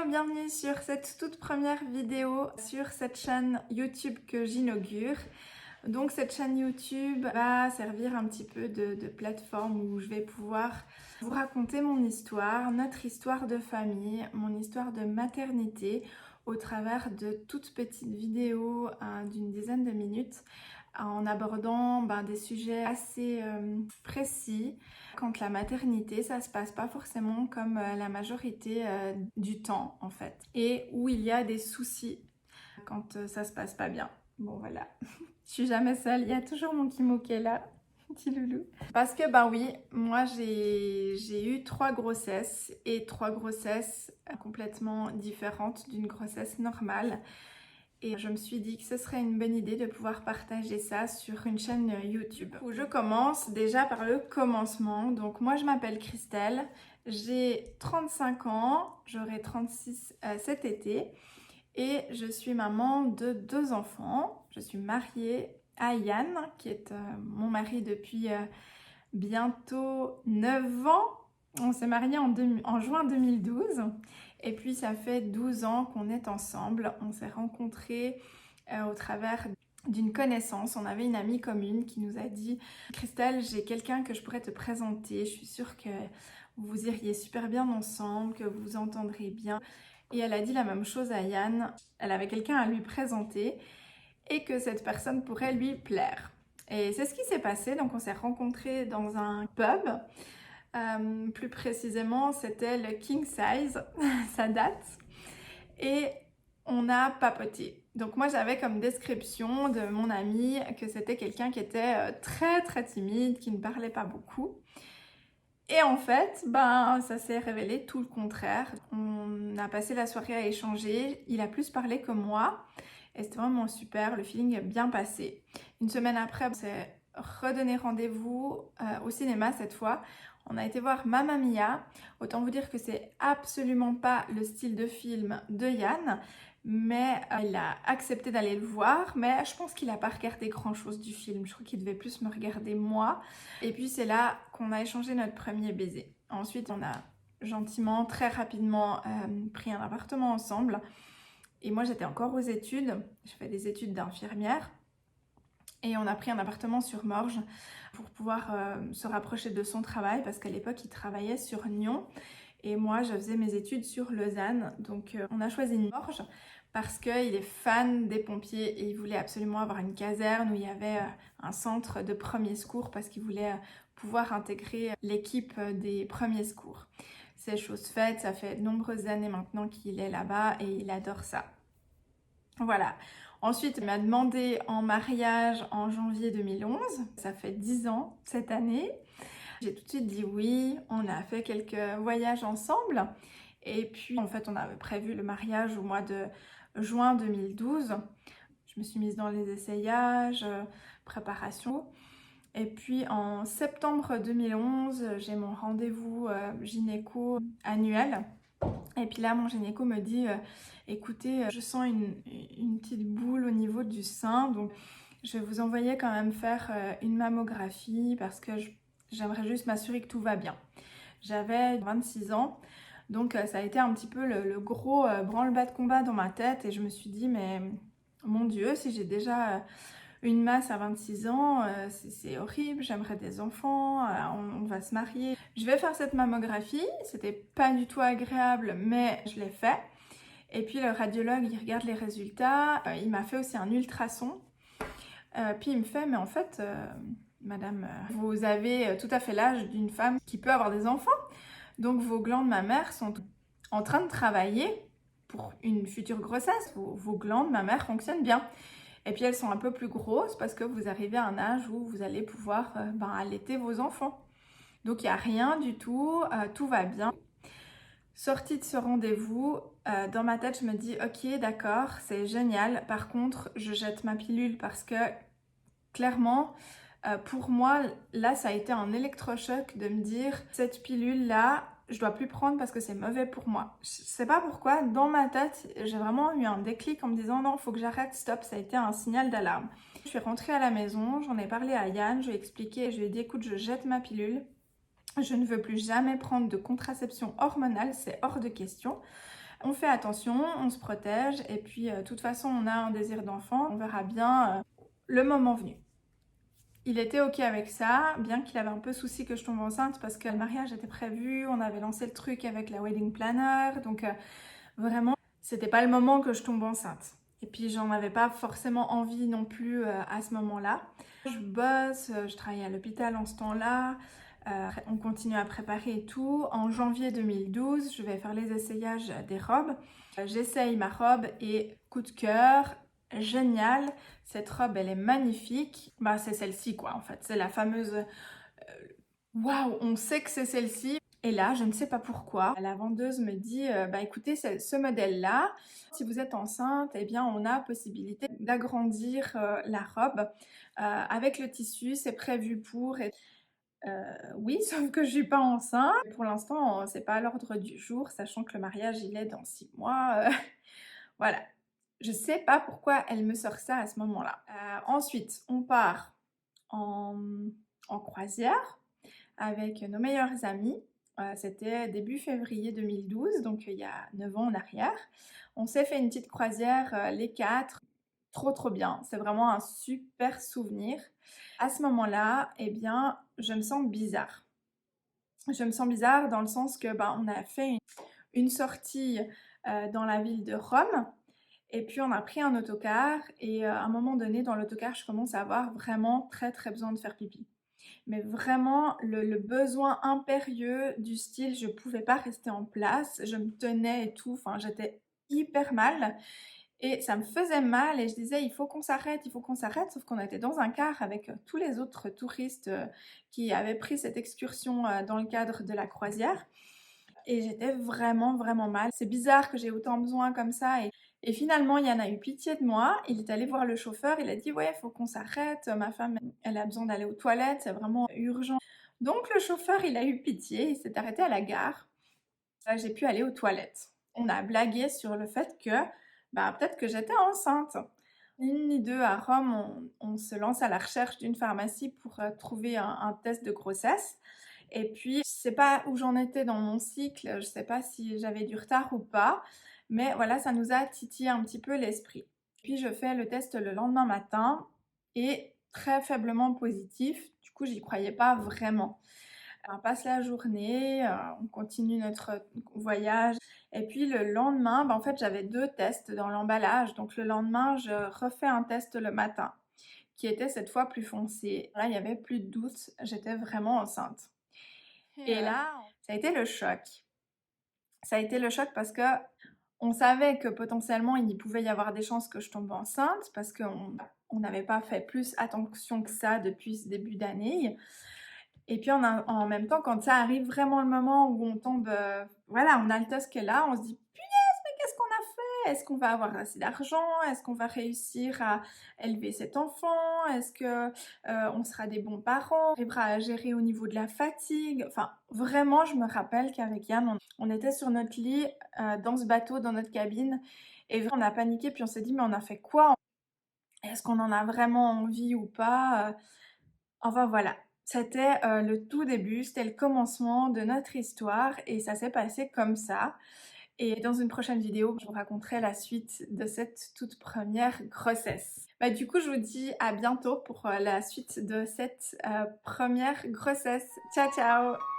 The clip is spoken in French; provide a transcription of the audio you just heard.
Hello, bienvenue sur cette toute première vidéo sur cette chaîne YouTube que j'inaugure. Donc cette chaîne YouTube va servir un petit peu de plateforme où je vais pouvoir vous raconter mon histoire, notre histoire de famille, mon histoire de maternité au travers de toutes petites vidéos d'une dizaine de minutes en abordant des sujets assez précis. Quand la maternité, ça se passe pas forcément comme la majorité du temps en fait, et où il y a des soucis quand ça se passe pas bien. Bon voilà, je suis jamais seule, il y a toujours mon Kimo qui est là, petit loulou. Parce que oui, moi j'ai eu 3 grossesses et 3 grossesses complètement différentes d'une grossesse normale. Et je me suis dit que ce serait une bonne idée de pouvoir partager ça sur une chaîne YouTube. Où je commence déjà par le commencement. Donc moi je m'appelle Christelle, j'ai 35 ans, j'aurai 36 cet été. Et je suis maman de 2 enfants. Je suis mariée à Yann, qui est mon mari depuis bientôt 9 ans. On s'est mariés en juin 2012. Et puis ça fait 12 ans qu'on est ensemble. On s'est rencontrés au travers d'une connaissance. On avait une amie commune qui nous a dit « Christelle, j'ai quelqu'un que je pourrais te présenter. Je suis sûre que vous iriez super bien ensemble, que vous vous entendrez bien. » Et elle a dit la même chose à Yann. Elle avait quelqu'un à lui présenter et que cette personne pourrait lui plaire. Et c'est ce qui s'est passé. Donc on s'est rencontrés dans un pub. Plus précisément, c'était le King Size, ça date. Et on a papoté. Donc moi j'avais comme description de mon ami que c'était quelqu'un qui était très très timide, qui ne parlait pas beaucoup. Et en fait, ça s'est révélé tout le contraire. On a passé la soirée à échanger, il a plus parlé que moi. Et c'était vraiment super, le feeling est bien passé. Une semaine après, on s'est redonné rendez-vous au cinéma cette fois. On a été voir Mamma Mia. Autant vous dire que c'est absolument pas le style de film de Yann, mais il a accepté d'aller le voir. Mais je pense qu'il n'a pas regardé grand-chose du film. Je crois qu'il devait plus me regarder moi. Et puis c'est là qu'on a échangé notre premier baiser. Ensuite, on a gentiment, très rapidement pris un appartement ensemble. Et moi, j'étais encore aux études. Je fais des études d'infirmière. Et on a pris un appartement sur Morges pour pouvoir se rapprocher de son travail parce qu'à l'époque, il travaillait sur Nyon. Et moi, je faisais mes études sur Lausanne. Donc, on a choisi Morges parce qu'il est fan des pompiers et il voulait absolument avoir une caserne où il y avait un centre de premiers secours parce qu'il voulait pouvoir intégrer l'équipe des premiers secours. C'est chose faite, ça fait de nombreuses années maintenant qu'il est là-bas et il adore ça. Voilà. Ensuite, il m'a demandé en mariage en janvier 2011. Ça fait 10 ans cette année. J'ai tout de suite dit oui. On a fait quelques voyages ensemble. Et puis, en fait, on avait prévu le mariage au mois de juin 2012. Je me suis mise dans les essayages, préparation. Et puis, en septembre 2011, j'ai mon rendez-vous gynéco annuel. Et puis là, mon gynéco me dit écoutez, je sens une petite boule au niveau du sein, donc je vais vous envoyer quand même faire une mammographie parce que j'aimerais juste m'assurer que tout va bien. J'avais 26 ans, donc ça a été un petit peu le gros branle-bas de combat dans ma tête et je me suis dit mais mon Dieu, si j'ai déjà une masse à 26 ans, c'est horrible, j'aimerais des enfants, on va se marier. Je vais faire cette mammographie, c'était pas du tout agréable, mais je l'ai fait. Et puis le radiologue, il regarde les résultats, il m'a fait aussi un ultrason. Puis il me fait, mais en fait, madame, vous avez tout à fait l'âge d'une femme qui peut avoir des enfants. Donc vos glandes mammaires sont en train de travailler pour une future grossesse. Vos glandes mammaires fonctionnent bien. Et puis elles sont un peu plus grosses parce que vous arrivez à un âge où vous allez pouvoir allaiter vos enfants. Donc il n'y a rien du tout, tout va bien. Sortie de ce rendez-vous, dans ma tête je me dis ok d'accord, c'est génial. Par contre je jette ma pilule parce que clairement pour moi là ça a été un électrochoc de me dire cette pilule là je dois plus prendre parce que c'est mauvais pour moi. Je sais pas pourquoi, dans ma tête, j'ai vraiment eu un déclic en me disant non, faut que j'arrête, stop, ça a été un signal d'alarme. Je suis rentrée à la maison, j'en ai parlé à Yann, je lui ai expliqué, je lui ai dit écoute, je jette ma pilule, je ne veux plus jamais prendre de contraception hormonale, c'est hors de question. On fait attention, on se protège et puis de toute façon on a un désir d'enfant, on verra bien le moment venu. Il était ok avec ça, bien qu'il avait un peu souci que je tombe enceinte parce que le mariage était prévu, on avait lancé le truc avec la wedding planner, donc vraiment c'était pas le moment que je tombe enceinte. Et puis j'en avais pas forcément envie non plus à ce moment-là. Je bosse, je travaille à l'hôpital en ce temps-là, on continue à préparer et tout. En janvier 2012, je vais faire les essayages des robes. J'essaye ma robe et coup de cœur, génial. Cette robe, elle est magnifique. Bah, c'est celle-ci quoi en fait, c'est la fameuse waouh, on sait que c'est celle-ci. Et là, je ne sais pas pourquoi, la vendeuse me dit bah écoutez, ce modèle-là, si vous êtes enceinte, eh bien on a possibilité d'agrandir la robe avec le tissu, c'est prévu pour. Et, oui, sauf que je suis pas enceinte. Pour l'instant, c'est pas à l'ordre du jour, sachant que le mariage il est dans 6 mois. Voilà. Je sais pas pourquoi elle me sort ça à ce moment-là. Ensuite, on part en croisière avec nos meilleurs amis. C'était début février 2012, donc il y a 9 ans en arrière. On s'est fait une petite croisière, les quatre. Trop bien, c'est vraiment un super souvenir. À ce moment-là, eh bien, je me sens bizarre. Je me sens bizarre dans le sens que on a fait une sortie dans la ville de Rome. Et puis on a pris un autocar et à un moment donné dans l'autocar, je commence à avoir vraiment très besoin de faire pipi. Mais vraiment le besoin impérieux du style, je pouvais pas rester en place, je me tenais et tout, enfin j'étais hyper mal et ça me faisait mal et je disais il faut qu'on s'arrête, il faut qu'on s'arrête, sauf qu'on était dans un car avec tous les autres touristes qui avaient pris cette excursion dans le cadre de la croisière. Et j'étais vraiment mal. C'est bizarre que j'ai autant besoin comme ça. Et finalement, Yann a eu pitié de moi. Il est allé voir le chauffeur. Il a dit ouais, faut qu'on s'arrête. Ma femme, elle a besoin d'aller aux toilettes. C'est vraiment urgent. Donc le chauffeur, il a eu pitié. Il s'est arrêté à la gare. J'ai pu aller aux toilettes. On a blagué sur le fait que peut-être que j'étais enceinte. Ni une ni deux, à Rome, on se lance à la recherche d'une pharmacie pour trouver un test de grossesse. Et puis, je sais pas où j'en étais dans mon cycle, je sais pas si j'avais du retard ou pas, mais voilà, ça nous a titillé un petit peu l'esprit. Puis je fais le test le lendemain matin et très faiblement positif, du coup j'y croyais pas vraiment. On passe la journée, on continue notre voyage et puis le lendemain, en fait j'avais 2 tests dans l'emballage, donc le lendemain je refais un test le matin qui était cette fois plus foncé. Là il y avait plus de doute, j'étais vraiment enceinte. Et là, ça a été le choc. Ça a été le choc parce que on savait que potentiellement il pouvait y avoir des chances que je tombe enceinte parce qu'on n'avait pas fait plus attention que ça depuis ce début d'année. Et puis en même temps, quand ça arrive vraiment le moment où on tombe, voilà, on a le test qui est là, on se dit qu'est-ce qu'on a fait? Est-ce qu'on va avoir assez d'argent? Est-ce qu'on va réussir à élever cet enfant? Est-ce que on sera des bons parents? On arrivera à gérer au niveau de la fatigue? Enfin, vraiment, je me rappelle qu'avec Yann, on était sur notre lit, dans ce bateau, dans notre cabine, et on a paniqué, puis on s'est dit, mais on a fait quoi? Est-ce qu'on en a vraiment envie ou pas? Enfin voilà, c'était le tout début, c'était le commencement de notre histoire, et ça s'est passé comme ça. Et dans une prochaine vidéo, je vous raconterai la suite de cette toute première grossesse. Du coup, je vous dis à bientôt pour la suite de cette première grossesse. Ciao, ciao!